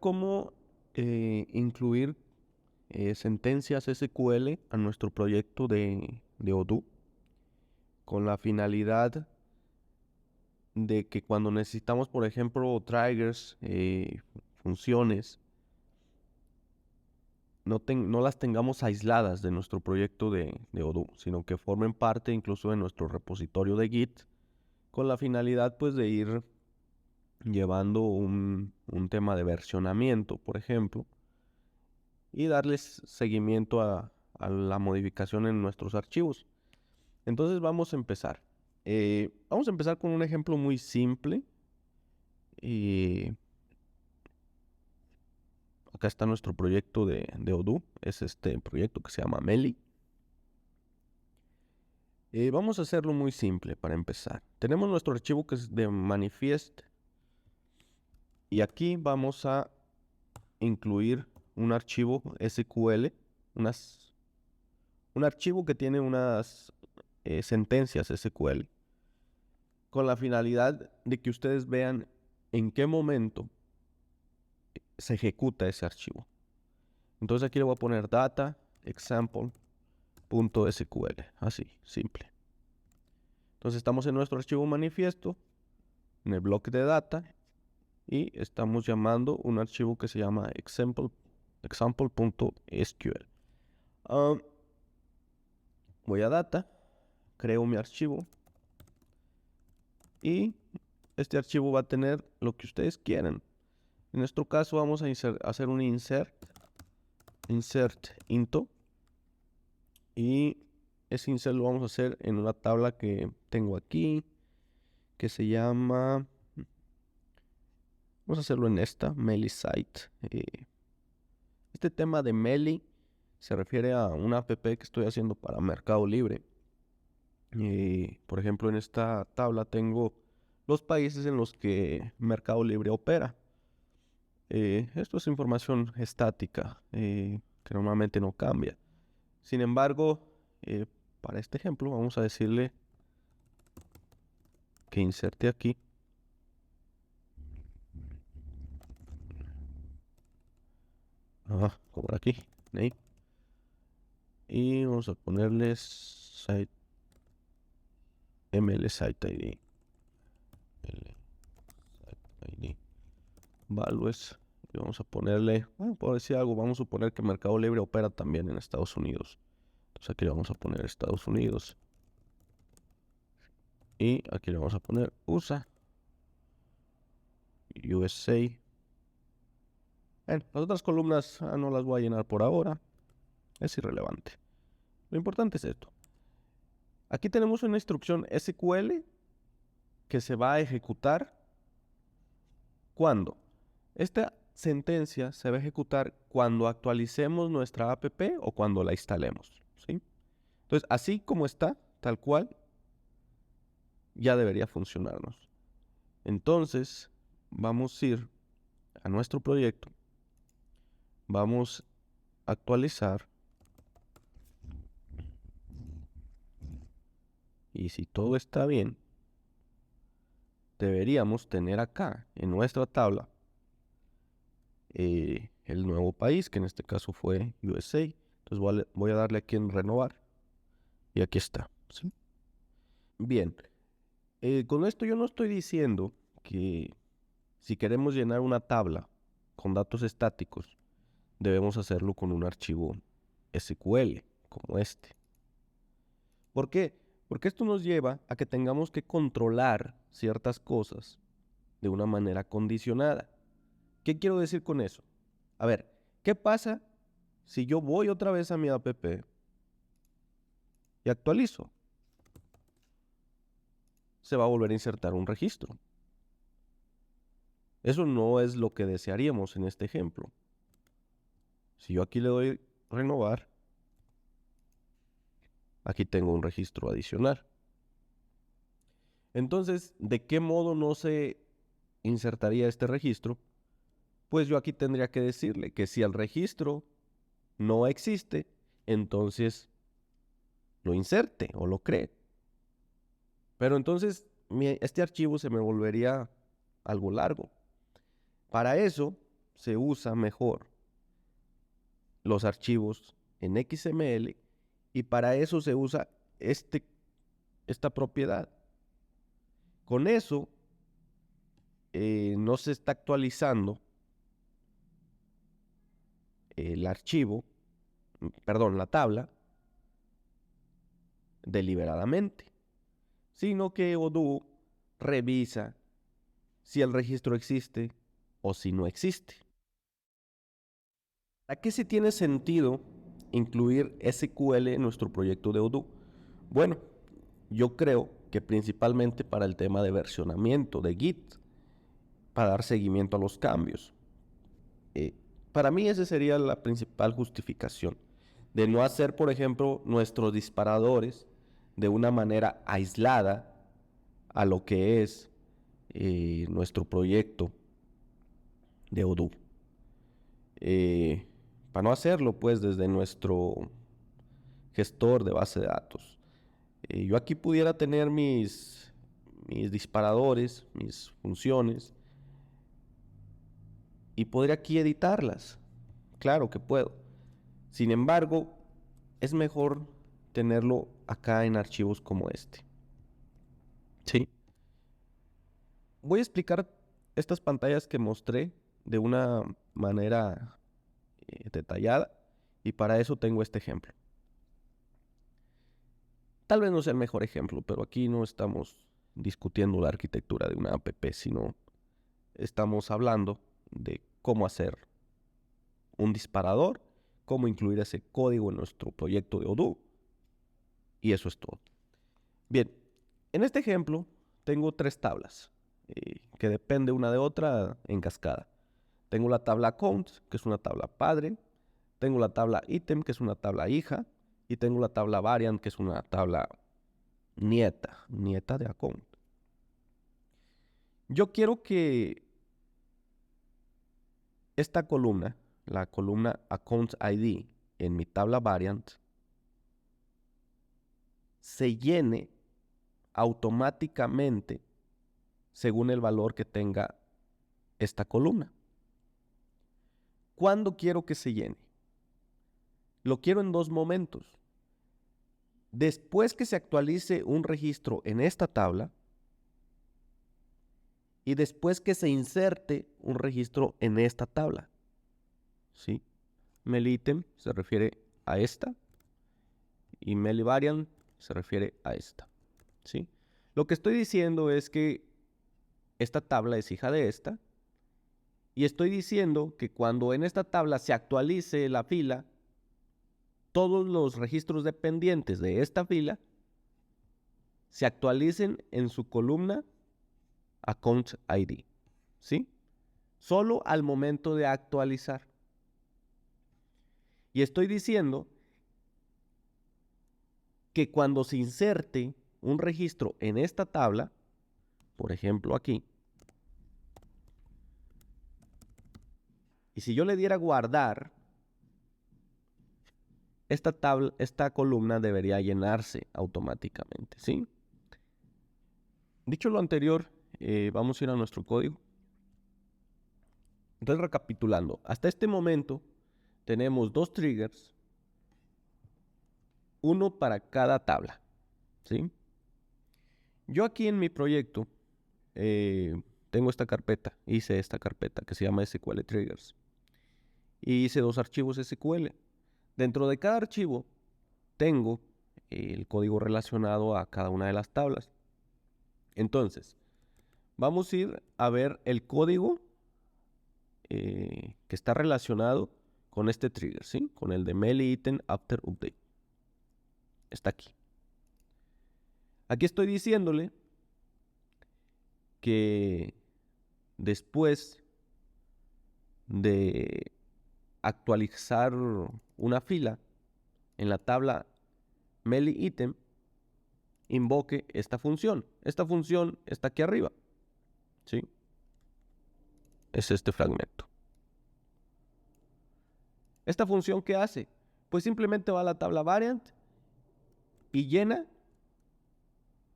cómo incluir sentencias SQL a nuestro proyecto de Odoo con la finalidad de que cuando necesitamos, por ejemplo, triggers, funciones, no las tengamos aisladas de nuestro proyecto de Odoo, sino que formen parte incluso de nuestro repositorio de Git, con la finalidad pues de ir llevando un tema de versionamiento, por ejemplo, y darles seguimiento a la modificación en nuestros archivos. Entonces vamos a empezar. Vamos a empezar con un ejemplo muy simple. Acá está nuestro proyecto de Odoo. Es este proyecto que se llama Meli. Vamos a hacerlo muy simple para empezar. Tenemos nuestro archivo que es de manifest. Y aquí vamos a incluir un archivo SQL. Un archivo que tiene unas sentencias SQL. Con la finalidad de que ustedes vean en qué momento se ejecuta ese archivo. Entonces aquí le voy a poner data example.sql, así, simple. Entonces estamos en nuestro archivo manifiesto, en el bloque de data, y estamos llamando un archivo que se llama example.sql. Voy a data, creo mi archivo, y este archivo va a tener lo que ustedes quieran. En nuestro caso vamos a hacer un insert into, y ese insert lo vamos a hacer en una tabla que tengo aquí, que se llama, vamos a hacerlo en esta, Meli Site. Este tema de Meli se refiere a una app que estoy haciendo para Mercado Libre. Por ejemplo, en esta tabla tengo los países en los que Mercado Libre opera. Esto es información estática, que normalmente no cambia. Sin embargo, para este ejemplo vamos a decirle que inserte aquí como aquí, name, y vamos a ponerle site ml site id, values, y vamos a ponerle, por decir algo, vamos a suponer que Mercado Libre opera también en Estados Unidos. Entonces aquí le vamos a poner Estados Unidos, y aquí le vamos a poner USA. Bueno, las otras columnas no las voy a llenar por ahora, es irrelevante. Lo importante es esto. Aquí tenemos una instrucción SQL que se va a ejecutar cuando esta sentencia se va a ejecutar cuando actualicemos nuestra app o cuando la instalemos, ¿sí? Entonces, así como está, tal cual, ya debería funcionarnos. Entonces, vamos a ir a nuestro proyecto, vamos a actualizar, y si todo está bien, deberíamos tener acá en nuestra tabla el nuevo país, que en este caso fue USA. Entonces voy a darle aquí en renovar, y aquí está, ¿sí? Bien, con esto yo no estoy diciendo que si queremos llenar una tabla con datos estáticos, debemos hacerlo con un archivo SQL como este. ¿Por qué? Porque esto nos lleva a que tengamos que controlar ciertas cosas de una manera condicionada. ¿Qué quiero decir con eso? A ver, ¿qué pasa si yo voy otra vez a mi app y actualizo? Se va a volver a insertar un registro. Eso no es lo que desearíamos en este ejemplo. Si yo aquí le doy renovar, aquí tengo un registro adicional. Entonces, ¿de qué modo no se insertaría este registro? Pues yo aquí tendría que decirle que si el registro no existe, entonces lo inserte o lo cree. Pero entonces este archivo se me volvería algo largo. Para eso, se usa mejor los archivos en XML y para eso se usa esta propiedad. Con eso no se está actualizando el archivo, perdón, la tabla, deliberadamente, sino que Odoo revisa si el registro existe o si no existe. ¿Para qué sí tiene sentido incluir SQL en nuestro proyecto de Odoo? Bueno, yo creo que principalmente para el tema de versionamiento de Git, para dar seguimiento a los cambios. Para mí esa sería la principal justificación, de no hacer, por ejemplo, nuestros disparadores de una manera aislada a lo que es nuestro proyecto de Odoo. Para no hacerlo, pues, desde nuestro gestor de base de datos. Yo aquí pudiera tener mis disparadores, mis funciones, y podría aquí editarlas. Claro que puedo. Sin embargo, es mejor tenerlo acá en archivos como este. Sí. Voy a explicar estas pantallas que mostré de una manera detallada y para eso tengo este ejemplo. Tal vez no sea el mejor ejemplo, pero aquí no estamos discutiendo la arquitectura de una app, sino estamos hablando de cómo hacer un disparador, cómo incluir ese código en nuestro proyecto de Odoo. Y eso es todo. Bien, en este ejemplo tengo 3 tablas que dependen una de otra en cascada. Tengo la tabla account, que es una tabla padre. Tengo la tabla item, que es una tabla hija. Y tengo la tabla variant, que es una tabla nieta de account. Yo quiero que esta columna, la columna account ID en mi tabla variant, se llene automáticamente según el valor que tenga esta columna. ¿Cuándo quiero que se llene? Lo quiero en 2 momentos. Después que se actualice un registro en esta tabla y después que se inserte un registro en esta tabla. ¿Sí? MeliItem se refiere a esta y MeliVariant se refiere a esta. ¿Sí? Lo que estoy diciendo es que esta tabla es hija de esta y estoy diciendo que cuando en esta tabla se actualice la fila, todos los registros dependientes de esta fila se actualicen en su columna Account ID. ¿Sí? Solo al momento de actualizar. Y estoy diciendo que cuando se inserte un registro en esta tabla, por ejemplo aquí, y si yo le diera guardar, esta columna debería llenarse automáticamente, ¿sí? Dicho lo anterior, vamos a ir a nuestro código. Entonces, recapitulando, hasta este momento tenemos 2 triggers, uno para cada tabla, ¿sí? Yo aquí en mi proyecto tengo esta carpeta, hice esta carpeta que se llama SQL Triggers y hice 2 archivos SQL. Dentro de cada archivo tengo el código relacionado a cada una de las tablas. Entonces, vamos a ir a ver el código que está relacionado con este trigger, ¿sí? Con el de MeliItem After Update. Está aquí. Aquí estoy diciéndole que después de actualizar una fila en la tabla MeliItem, invoque esta función. Esta función está aquí arriba, ¿sí? Es este fragmento. ¿Esta función qué hace? Pues simplemente va a la tabla variant y llena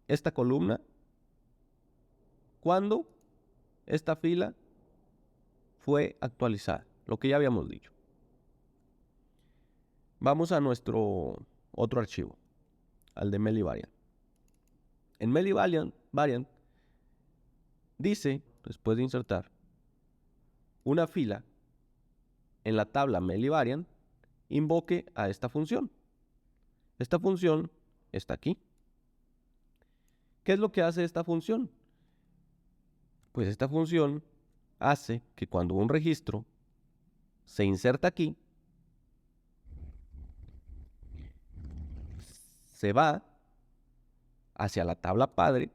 esta columna cuando esta fila fue actualizada, lo que ya habíamos dicho. Vamos a nuestro otro archivo, al de Meli Variant. En Meli Variant dice, después de insertar, una fila en la tabla Meli Variant, invoque a esta función. Esta función está aquí. ¿Qué es lo que hace esta función? Pues esta función hace que cuando un registro se inserta aquí, se va hacia la tabla padre,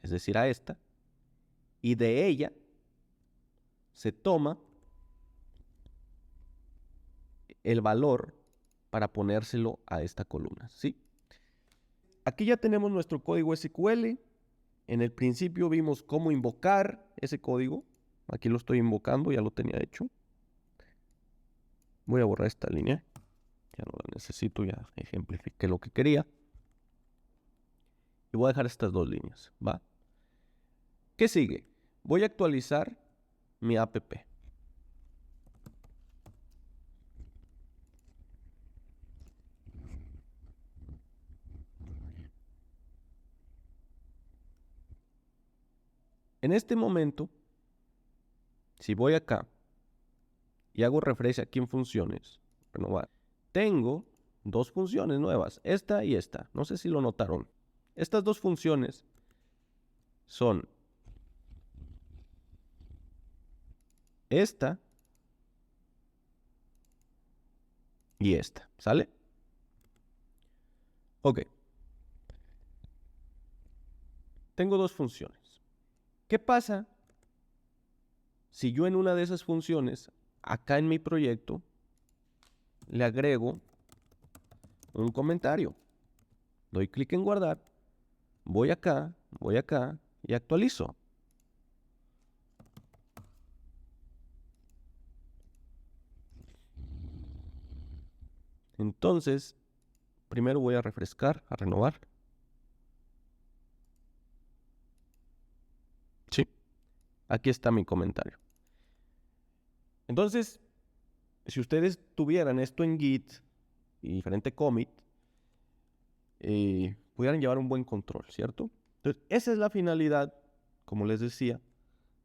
es decir, a esta, y de ella se toma el valor para ponérselo a esta columna, ¿sí? Aquí ya tenemos nuestro código SQL. En el principio vimos cómo invocar ese código. Aquí lo estoy invocando, ya lo tenía hecho. Voy a borrar esta línea. Ya no la necesito, ya ejemplifiqué lo que quería. Y voy a dejar estas dos líneas, ¿va? ¿Qué sigue? Voy a actualizar mi app. En este momento, si voy acá y hago refresh aquí en funciones, renovar, tengo dos funciones nuevas, esta y esta. No sé si lo notaron. Estas dos funciones son esta y esta, ¿sale? Ok. Tengo dos funciones. ¿Qué pasa si yo en una de esas funciones, acá en mi proyecto, le agrego un comentario? Doy clic en guardar, voy acá y actualizo. Entonces, primero voy a refrescar, a renovar. Sí, aquí está mi comentario. Entonces, si ustedes tuvieran esto en Git y diferente commit, pudieran llevar un buen control, ¿cierto? Entonces, esa es la finalidad, como les decía,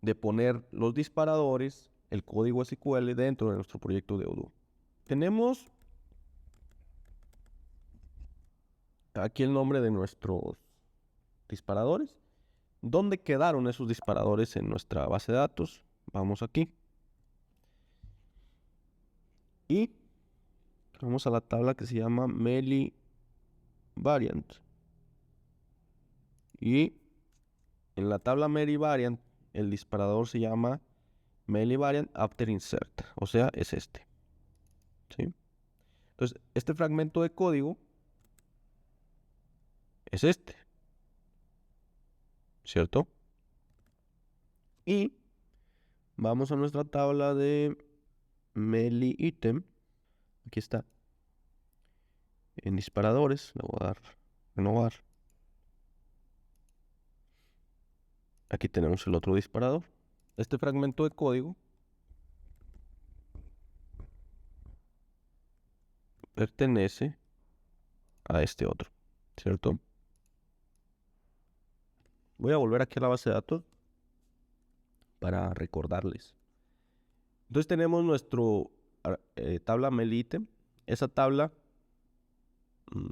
de poner los disparadores, el código SQL dentro de nuestro proyecto de Odoo. Tenemos aquí el nombre de nuestros disparadores. ¿Dónde quedaron esos disparadores en nuestra base de datos? Vamos aquí. Y vamos a la tabla que se llama Meli Variant. Y en la tabla Meli Variant, el disparador se llama Meli Variant After Insert. O sea, es este. ¿Sí? Entonces, este fragmento de código es este. ¿Cierto? Y vamos a nuestra tabla de Meli Item. Aquí está. En disparadores, le voy a dar renovar. Aquí tenemos el otro disparador. Este fragmento de código pertenece a este otro, ¿cierto? Voy a volver aquí a la base de datos para recordarles. Entonces tenemos nuestro tabla Melitem. Esa tabla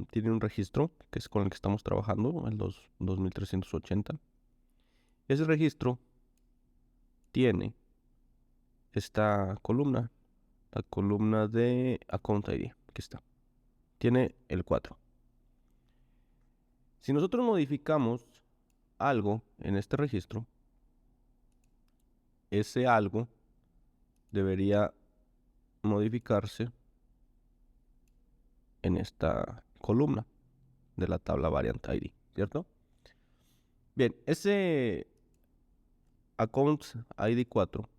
tiene un registro que es con el que estamos trabajando, el 2380. Ese registro tiene esta columna, la columna de Account ID. Aquí está. Tiene el 4. Si nosotros modificamos algo en este registro, ese algo debería modificarse en esta columna de la tabla Variant ID, ¿cierto? Bien, ese Account ID 4,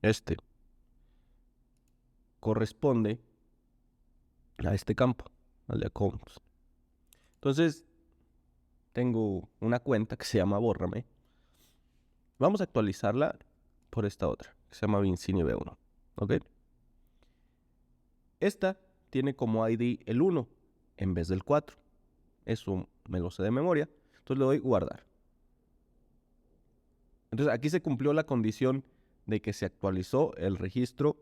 este, corresponde a este campo, al de Accounts. Entonces, tengo una cuenta que se llama Bórrame. Vamos a actualizarla por esta otra, que se llama Vincini V1. ¿Ok? Esta tiene como ID el 1 en vez del 4. Eso me lo sé de memoria. Entonces le doy guardar. Entonces aquí se cumplió la condición de que se actualizó el registro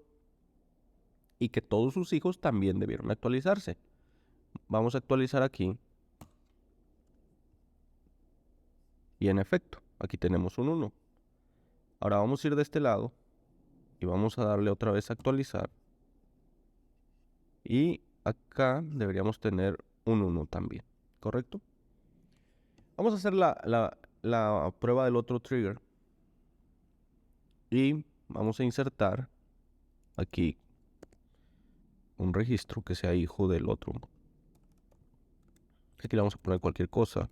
y que todos sus hijos también debieron actualizarse. Vamos a actualizar aquí. Y en efecto, aquí tenemos un 1. Ahora vamos a ir de este lado y vamos a darle otra vez a actualizar. Y acá deberíamos tener un 1 también, ¿correcto? Vamos a hacer la prueba del otro trigger. Y vamos a insertar aquí un registro que sea hijo del otro. Aquí le vamos a poner cualquier cosa.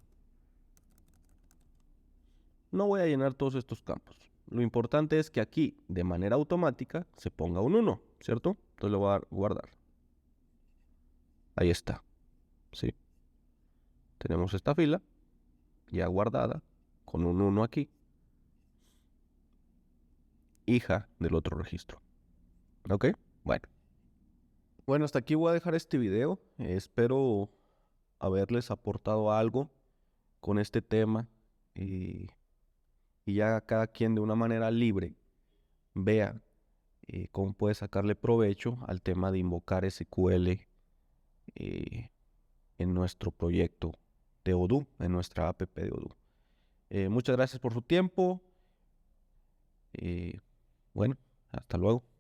No voy a llenar todos estos campos. Lo importante es que aquí, de manera automática, se ponga un 1, ¿cierto? Entonces le voy a dar guardar. Ahí está. ¿Sí? Tenemos esta fila ya guardada con un 1 aquí. Hija del otro registro. ¿Ok? Bueno. Bueno, hasta aquí voy a dejar este video. Espero haberles aportado algo con este tema. Y ya cada quien de una manera libre vea cómo puede sacarle provecho al tema de invocar SQL en nuestro proyecto de Odoo, en nuestra app de Odoo. Muchas gracias por su tiempo. Bueno, hasta luego.